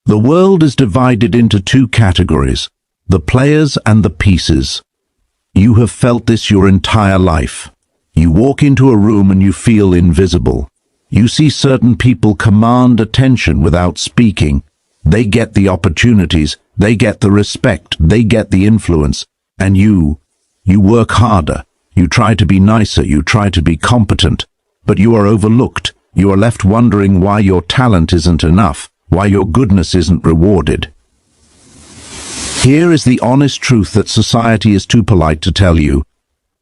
The world is divided into two categories, the players and the pieces. You have felt this your entire life. You walk into a room and you feel invisible. You see certain people command attention without speaking. They get the opportunities, they get the respect, they get the influence, and you work harder. You try to be nicer, you try to be competent, but you are overlooked. You are left wondering why your talent isn't enough, why your goodness isn't rewarded. Here is the honest truth that society is too polite to tell you.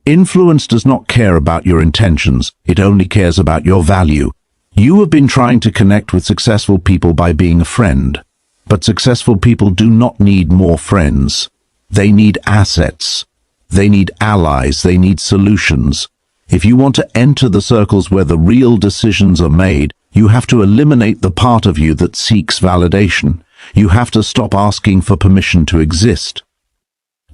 Influence does not care about your intentions, it only cares about your value. You have been trying to connect with successful people by being a friend, but successful people do not need more friends. They need assets. They need allies. They need solutions. If you want to enter the circles where the real decisions are made, you have to eliminate the part of you that seeks validation. You have to stop asking for permission to exist.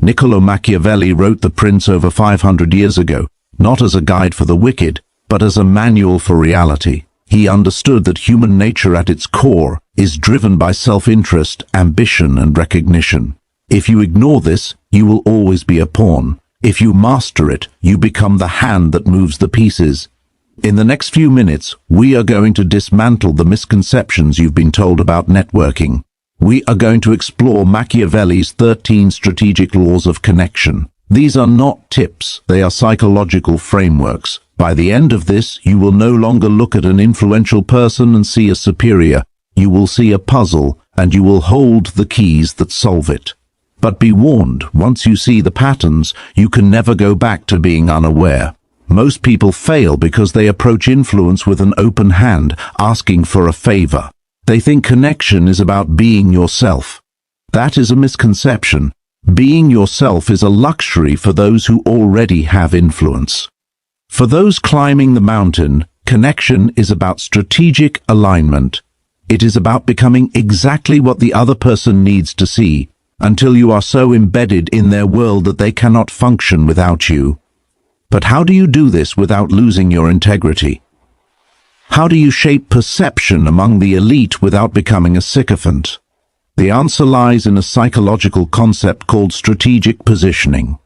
Niccolo Machiavelli wrote The Prince over 500 years ago, not as a guide for the wicked, but as a manual for reality. He understood that human nature at its core is driven by self-interest, ambition, and recognition. If you ignore this, you will always be a pawn. If you master it, you become the hand that moves the pieces. In the next few minutes, we are going to dismantle the misconceptions you've been told about networking. We are going to explore Machiavelli's 13 strategic laws of connection. These are not tips, they are psychological frameworks. By the end of this, you will no longer look at an influential person and see a superior. You will see a puzzle, and you will hold the keys that solve it. But be warned, once you see the patterns, you can never go back to being unaware. Most people fail because they approach influence with an open hand, asking for a favor. They think connection is about being yourself. That is a misconception. Being yourself is a luxury for those who already have influence. For those climbing the mountain, connection is about strategic alignment. It is about becoming exactly what the other person needs to see, until you are so embedded in their world that they cannot function without you. But how do you do this without losing your integrity? How do you shape perception among the elite without becoming a sycophant? The answer lies in a psychological concept called strategic positioning.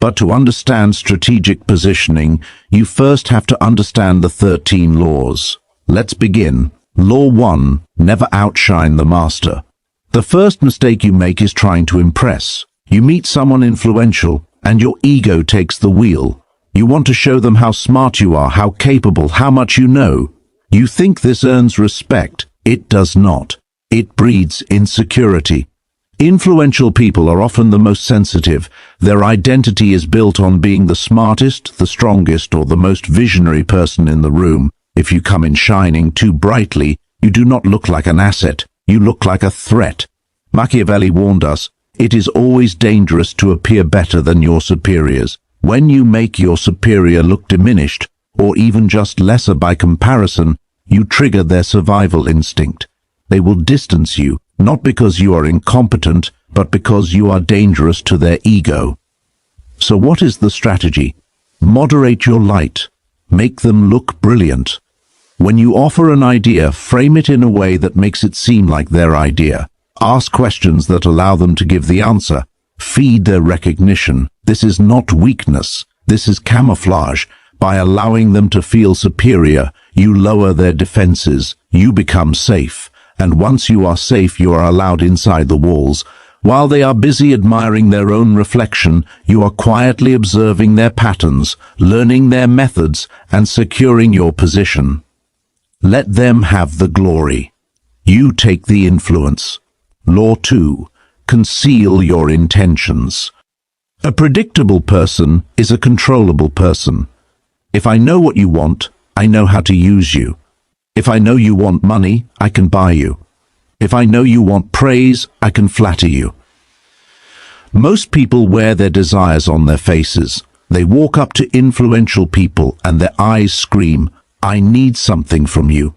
But to understand strategic positioning, you first have to understand the 13 laws. Let's begin. Law 1, never outshine the master. The first mistake you make is trying to impress. You meet someone influential, and your ego takes the wheel. You want to show them how smart you are, how capable, how much you know. You think this earns respect. It does not. It breeds insecurity. Influential people are often the most sensitive. Their identity is built on being the smartest, the strongest, or the most visionary person in the room. If you come in shining too brightly, you do not look like an asset. You look like a threat. Machiavelli warned us, it is always dangerous to appear better than your superiors. When you make your superior look diminished, or even just lesser by comparison, you trigger their survival instinct. They will distance you, not because you are incompetent, but because you are dangerous to their ego. So what is the strategy? Moderate your light. Make them look brilliant. When you offer an idea, frame it in a way that makes it seem like their idea. Ask questions that allow them to give the answer. Feed their recognition. This is not weakness. This is camouflage. By allowing them to feel superior, you lower their defenses. You become safe. And once you are safe, you are allowed inside the walls. While they are busy admiring their own reflection, you are quietly observing their patterns, learning their methods, and securing your position. Let them have the glory. You take the influence. Law 2. Conceal your intentions. A predictable person is a controllable person. If I know what you want, I know how to use you. If I know you want money, I can buy you. If I know you want praise, I can flatter you. Most people wear their desires on their faces. They walk up to influential people and their eyes scream, I need something from you.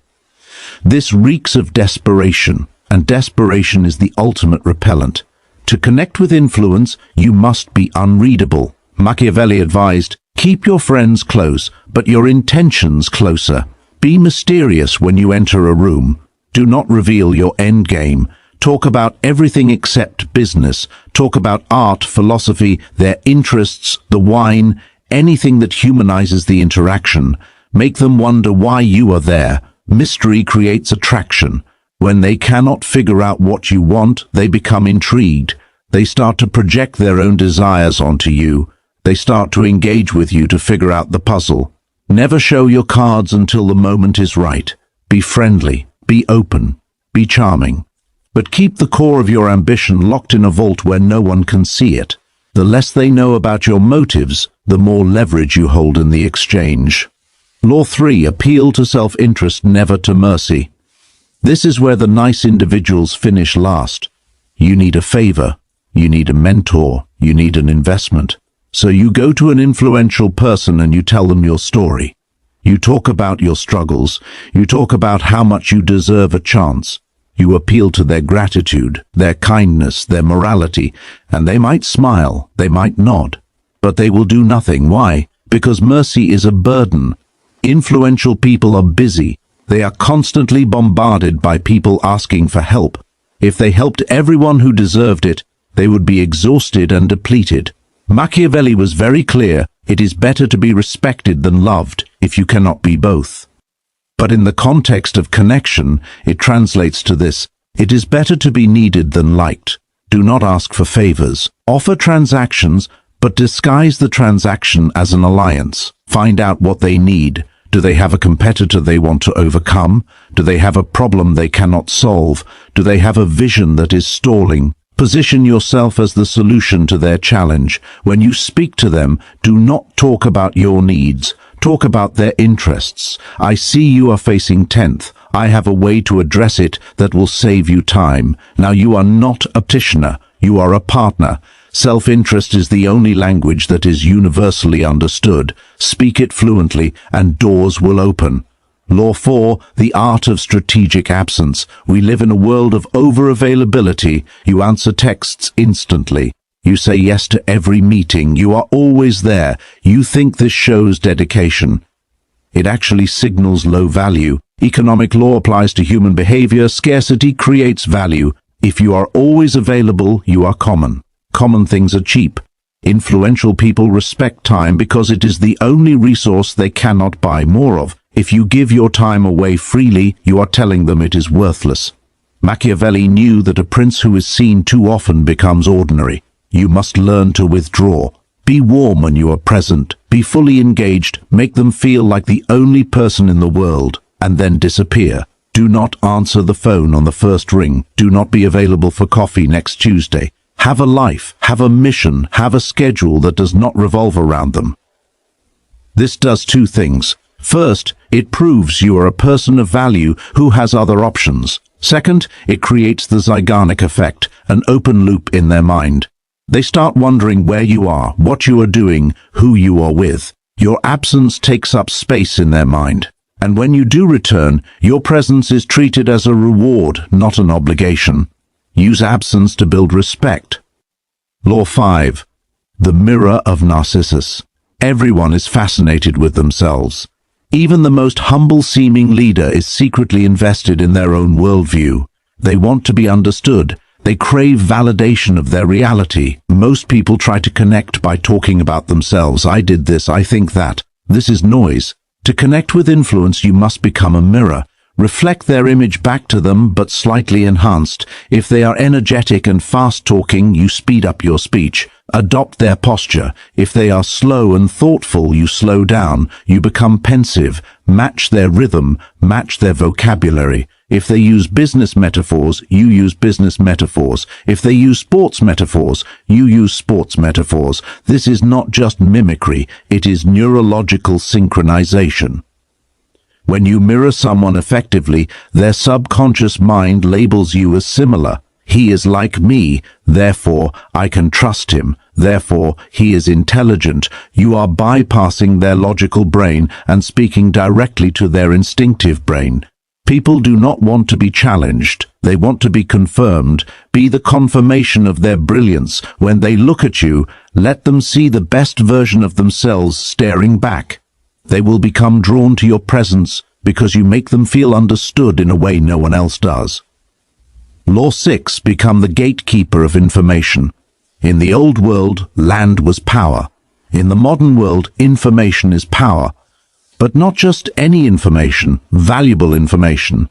This reeks of desperation, and desperation is the ultimate repellent. To connect with influence, you must be unreadable. Machiavelli advised, keep your friends close, but your intentions closer. Be mysterious when you enter a room. Do not reveal your endgame. Talk about everything except business. Talk about art, philosophy, their interests, the wine, anything that humanizes the interaction. Make them wonder why you are there. Mystery creates attraction. When they cannot figure out what you want, they become intrigued. They start to project their own desires onto you. They start to engage with you to figure out the puzzle. Never show your cards until the moment is right. Be friendly, be open, be charming. But keep the core of your ambition locked in a vault where no one can see it. The less they know about your motives, the more leverage you hold in the exchange. Law 3. Appeal to self-interest, never to mercy. This is where the nice individuals finish last. You need a favor. You need a mentor. You need an investment. So you go to an influential person and you tell them your story. You talk about your struggles. You talk about how much you deserve a chance. You appeal to their gratitude, their kindness, their morality, and they might smile, they might nod, but they will do nothing. Why? Because mercy is a burden. Influential people are busy. They are constantly bombarded by people asking for help. If they helped everyone who deserved it, they would be exhausted and depleted. Machiavelli was very clear, it is better to be respected than loved if you cannot be both. But in the context of connection, it translates to this: it is better to be needed than liked. Do not ask for favors. Offer transactions, but disguise the transaction as an alliance. Find out what they need. Do they have a competitor they want to overcome? Do they have a problem they cannot solve? Do they have a vision that is stalling? Position yourself as the solution to their challenge. When you speak to them, do not talk about your needs. Talk about their interests. I see you are facing 10th. I have a way to address it that will save you time. Now you are not a petitioner. You are a partner. Self-interest is the only language that is universally understood. Speak it fluently and doors will open. Law 4. The art of strategic absence. We live in a world of over-availability. You answer texts instantly. You say yes to every meeting. You are always there. You think this shows dedication. It actually signals low value. Economic law applies to human behavior. Scarcity creates value. If you are always available, you are common. Common things are cheap. Influential people respect time because it is the only resource they cannot buy more of. If you give your time away freely, you are telling them it is worthless. Machiavelli knew that a prince who is seen too often becomes ordinary. You must learn to withdraw. Be warm when you are present. Be fully engaged. Make them feel like the only person in the world, and then disappear. Do not answer the phone on the first ring. Do not be available for coffee next Tuesday. Have a life, have a mission, have a schedule that does not revolve around them. This does two things. First, it proves you are a person of value who has other options. Second, it creates the Zeigarnik effect, an open loop in their mind. They start wondering where you are, what you are doing, who you are with. Your absence takes up space in their mind. And when you do return, your presence is treated as a reward, not an obligation. Use absence to build respect. Law 5. The mirror of Narcissus. Everyone is fascinated with themselves. Even the most humble-seeming leader is secretly invested in their own worldview. They want to be understood. They crave validation of their reality. Most people try to connect by talking about themselves. I did this, I think that. This is noise. To connect with influence, you must become a mirror. Reflect their image back to them, but slightly enhanced. If they are energetic and fast-talking, you speed up your speech. Adopt their posture. If they are slow and thoughtful, you slow down. You become pensive. Match their rhythm. Match their vocabulary. If they use business metaphors, you use business metaphors. If they use sports metaphors, you use sports metaphors. This is not just mimicry. It is neurological synchronization. When you mirror someone effectively, their subconscious mind labels you as similar. He is like me, therefore I can trust him, therefore he is intelligent. You are bypassing their logical brain and speaking directly to their instinctive brain. People do not want to be challenged. They want to be confirmed. Be the confirmation of their brilliance. When they look at you, let them see the best version of themselves staring back. They will become drawn to your presence because you make them feel understood in a way no one else does. Law 6, become the gatekeeper of information. In the old world, land was power. In the modern world, information is power. But not just any information, valuable information.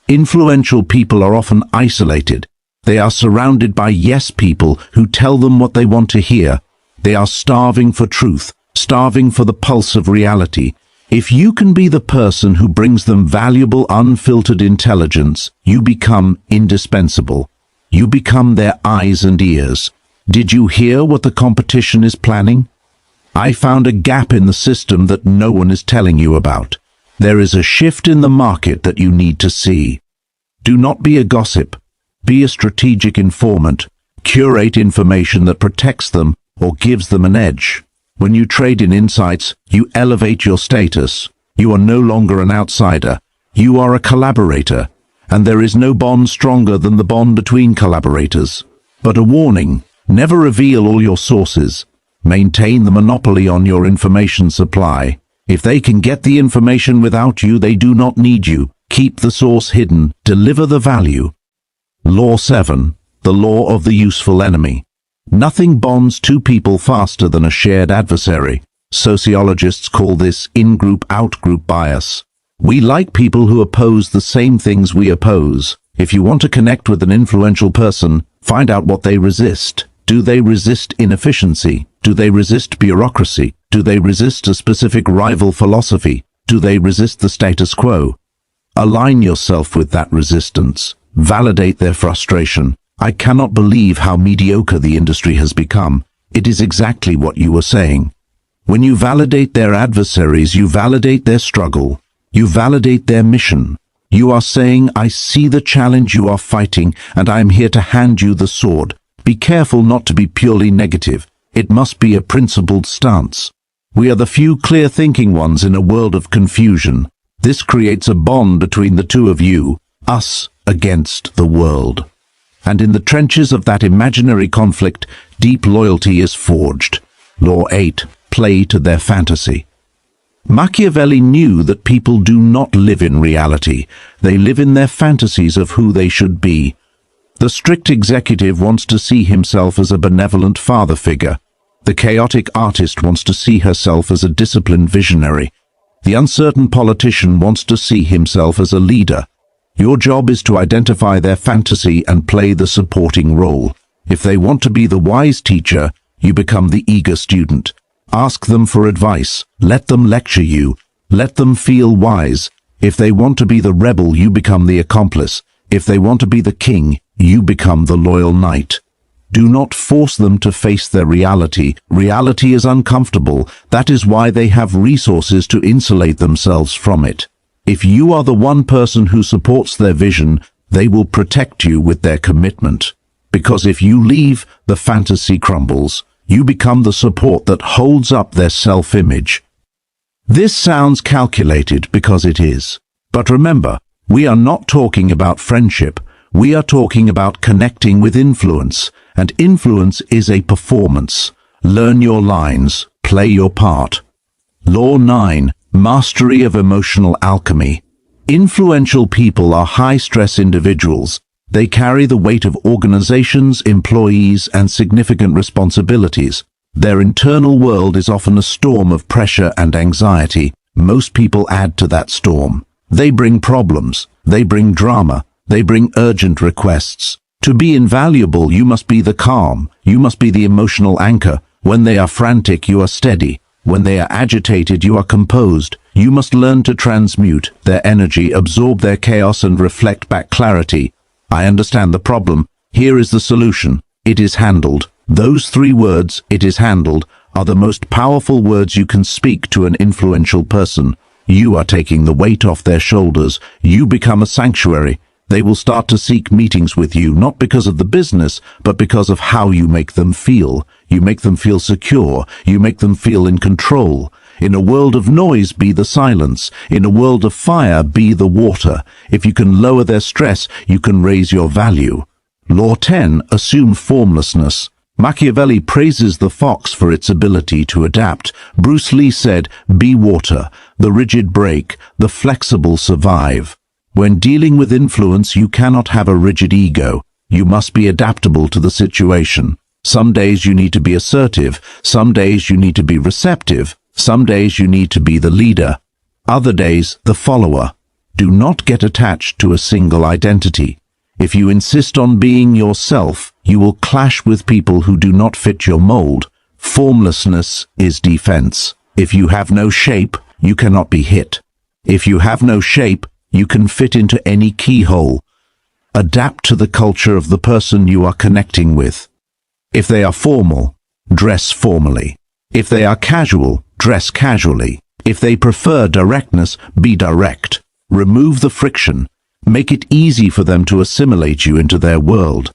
Influential people are often isolated. They are surrounded by yes people who tell them what they want to hear. They are starving for truth, starving for the pulse of reality. If you can be the person who brings them valuable, unfiltered intelligence, you become indispensable. You become their eyes and ears. Did you hear what the competition is planning? I found a gap in the system that no one is telling you about. There is a shift in the market that you need to see. Do not be a gossip. Be a strategic informant. Curate information that protects them or gives them an edge. When you trade in insights, you elevate your status. You are no longer an outsider. You are a collaborator, and there is no bond stronger than the bond between collaborators. But a warning, never reveal all your sources. Maintain the monopoly on your information supply. If they can get the information without you, they do not need you. Keep the source hidden. Deliver the value. Law 7, the law of the useful enemy. Nothing bonds two people faster than a shared adversary. Sociologists call this in-group, out-group bias. We like people who oppose the same things we oppose. If you want to connect with an influential person, find out what they resist. Do they resist inefficiency? Do they resist bureaucracy? Do they resist a specific rival philosophy? Do they resist the status quo? Align yourself with that resistance. Validate their frustration. I cannot believe how mediocre the industry has become. It is exactly what you were saying. When you validate their adversaries, you validate their struggle. You validate their mission. You are saying, I see the challenge you are fighting, and I am here to hand you the sword. Be careful not to be purely negative. It must be a principled stance. We are the few clear-thinking ones in a world of confusion. This creates a bond between the two of you, us against the world. And in the trenches of that imaginary conflict, deep loyalty is forged. Law 8, play to their fantasy. Machiavelli knew that people do not live in reality. They live in their fantasies of who they should be. The strict executive wants to see himself as a benevolent father figure. The chaotic artist wants to see herself as a disciplined visionary. The uncertain politician wants to see himself as a leader. Your job is to identify their fantasy and play the supporting role. If they want to be the wise teacher, you become the eager student. Ask them for advice. Let them lecture you. Let them feel wise. If they want to be the rebel, you become the accomplice. If they want to be the king, you become the loyal knight. Do not force them to face their reality. Reality is uncomfortable. That is why they have resources to insulate themselves from it. If you are the one person who supports their vision, they will protect you with their commitment. Because if you leave, the fantasy crumbles. You become the support that holds up their self-image. This sounds calculated because it is. But remember, we are not talking about friendship. We are talking about connecting with influence. And influence is a performance. Learn your lines. Play your part. Law 9. Mastery of emotional alchemy. Influential people are high-stress individuals. They carry the weight of organizations, employees, and significant responsibilities. Their internal world is often a storm of pressure and anxiety. Most people add to that storm. They bring problems. They bring drama. They bring urgent requests. To be invaluable, you must be the calm. You must be the emotional anchor. When they are frantic, you are steady. When they are agitated, you are composed. You must learn to transmute their energy, absorb their chaos, and reflect back clarity. I understand the problem. Here is the solution. It is handled. Those 3 words, it is handled, are the most powerful words you can speak to an influential person. You are taking the weight off their shoulders. You become a sanctuary. They will start to seek meetings with you, not because of the business, but because of how you make them feel. You make them feel secure. You make them feel in control. In a world of noise, be the silence. In a world of fire, be the water. If you can lower their stress, you can raise your value. Law 10, assume formlessness. Machiavelli praises the fox for its ability to adapt. Bruce Lee said, be water. The rigid break, the flexible survive. When dealing with influence, you cannot have a rigid ego. You must be adaptable to the situation. Some days you need to be assertive. Some days you need to be receptive. Some days you need to be the leader. Other days, the follower. Do not get attached to a single identity. If you insist on being yourself, you will clash with people who do not fit your mold. Formlessness is defense. If you have no shape, you cannot be hit. If you have no shape, you can fit into any keyhole. Adapt to the culture of the person you are connecting with. If they are formal, dress formally. If they are casual, dress casually. If they prefer directness, be direct. Remove the friction. Make it easy for them to assimilate you into their world.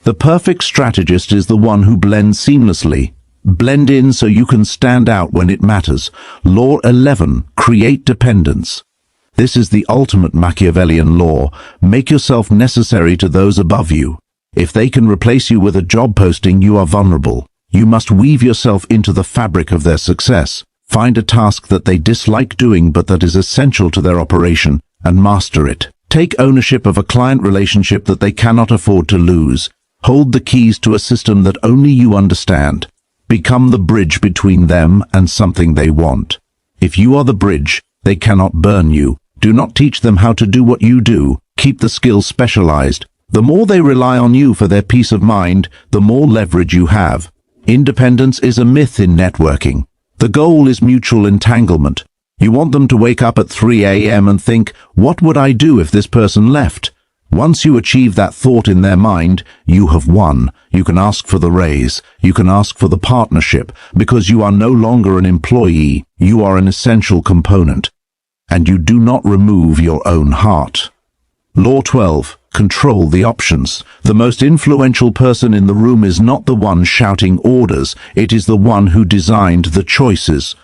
The perfect strategist is the one who blends seamlessly. Blend in so you can stand out when it matters. Law 11, create dependence. This is the ultimate Machiavellian law. Make yourself necessary to those above you. If they can replace you with a job posting, you are vulnerable. You must weave yourself into the fabric of their success. Find a task that they dislike doing but that is essential to their operation, and master it. Take ownership of a client relationship that they cannot afford to lose. Hold the keys to a system that only you understand. Become the bridge between them and something they want. If you are the bridge, they cannot burn you. Do not teach them how to do what you do. Keep the skills specialized. The more they rely on you for their peace of mind, the more leverage you have. Independence is a myth in networking. The goal is mutual entanglement. You want them to wake up at 3 a.m. and think, what would I do if this person left? Once you achieve that thought in their mind, you have won. You can ask for the raise. You can ask for the partnership, because you are no longer an employee. You are an essential component. And you do not remove your own heart. Law 12. Control the options. The most influential person in the room is not the one shouting orders. It is the one who designed the choices.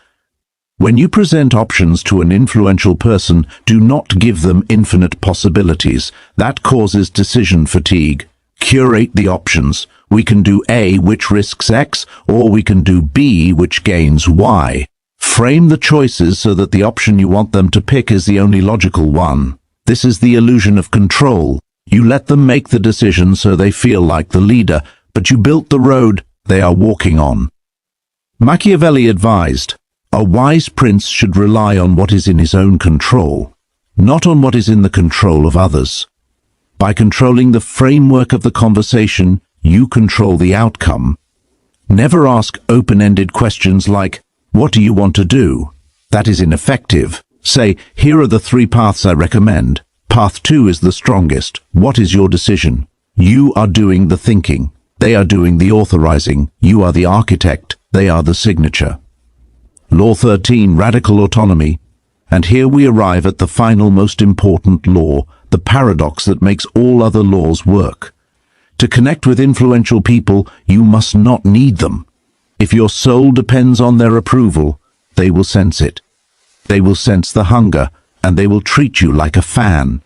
When you present options to an influential person, do not give them infinite possibilities. That causes decision fatigue. Curate the options. We can do A, which risks X, or we can do B, which gains Y. Frame the choices so that the option you want them to pick is the only logical one. This is the illusion of control. You let them make the decision so they feel like the leader, but you built the road they are walking on. Machiavelli advised, a wise prince should rely on what is in his own control, not on what is in the control of others. By controlling the framework of the conversation, you control the outcome. Never ask open-ended questions like, what do you want to do? That is ineffective. Say, here are the 3 paths I recommend. Path 2 is the strongest. What is your decision? You are doing the thinking. They are doing the authorizing. You are the architect. They are the signature. Law 13, radical autonomy. And here we arrive at the final most important law, the paradox that makes all other laws work. To connect with influential people, you must not need them. If your soul depends on their approval, they will sense it. They will sense the hunger, and they will treat you like a fan.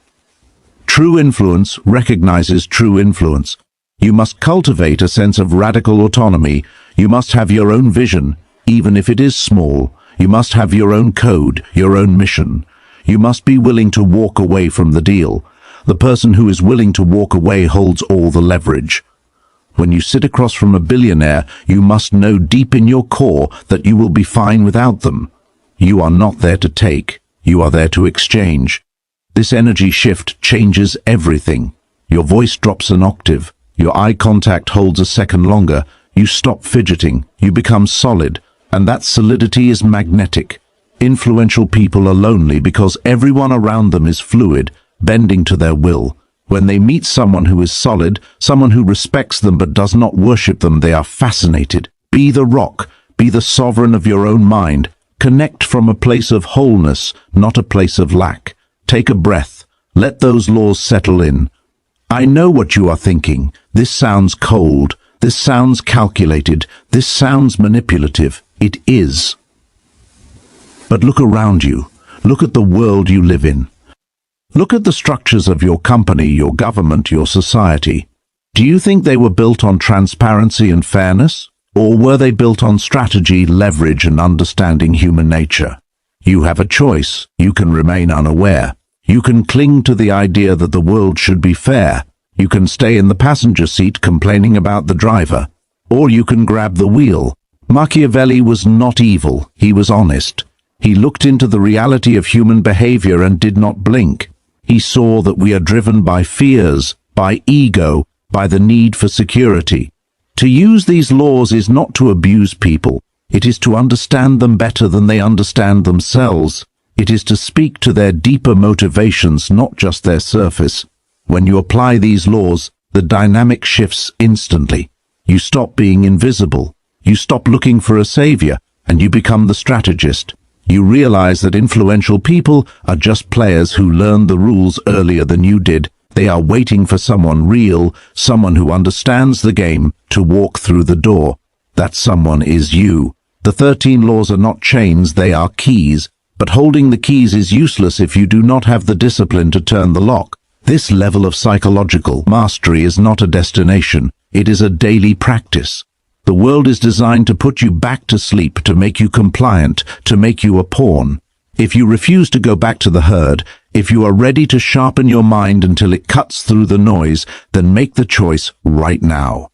True influence recognizes true influence. You must cultivate a sense of radical autonomy. You must have your own vision, even if it is small. You must have your own code, your own mission. You must be willing to walk away from the deal. The person who is willing to walk away holds all the leverage. When you sit across from a billionaire, you must know deep in your core that you will be fine without them. You are not there to take. You are there to exchange. This energy shift changes everything. Your voice drops an octave. Your eye contact holds a second longer. You stop fidgeting. You become solid. And that solidity is magnetic. Influential people are lonely because everyone around them is fluid, bending to their will. When they meet someone who is solid, someone who respects them but does not worship them, they are fascinated. Be the rock. Be the sovereign of your own mind. Connect from a place of wholeness, not a place of lack. Take a breath. Let those laws settle in. I know what you are thinking. This sounds cold. This sounds calculated. This sounds manipulative. It is. But look around you. Look at the world you live in. Look at the structures of your company, your government, your society. Do you think they were built on transparency and fairness? Or were they built on strategy, leverage, and understanding human nature? You have a choice. You can remain unaware. You can cling to the idea that the world should be fair. You can stay in the passenger seat complaining about the driver. Or you can grab the wheel. Machiavelli was not evil, he was honest. He looked into the reality of human behavior and did not blink. He saw that we are driven by fears, by ego, by the need for security. To use these laws is not to abuse people. It is to understand them better than they understand themselves. It is to speak to their deeper motivations, not just their surface. When you apply these laws, the dynamic shifts instantly. You stop being invisible. You stop looking for a savior, and you become the strategist. You realize that influential people are just players who learned the rules earlier than you did. They are waiting for someone real, someone who understands the game, to walk through the door. That someone is you. The 13 laws are not chains, they are keys. But holding the keys is useless if you do not have the discipline to turn the lock. This level of psychological mastery is not a destination, it is a daily practice. The world is designed to put you back to sleep, to make you compliant, to make you a pawn. If you refuse to go back to the herd, if you are ready to sharpen your mind until it cuts through the noise, then make the choice right now.